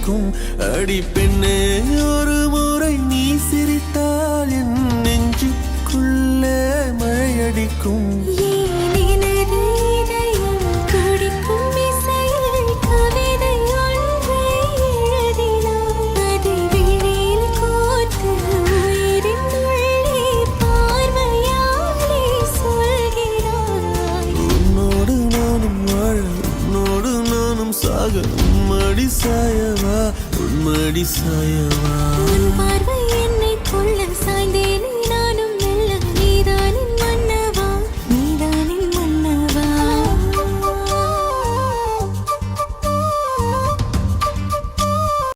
அடிக்கும். அடி பெண்ணே, ஒரு முறை நீ சிரித்தால் என் நெஞ்சுக்குள்ளே மழையடிக்கும். உன்மடி சாயவா, உன்மடி சாயவா.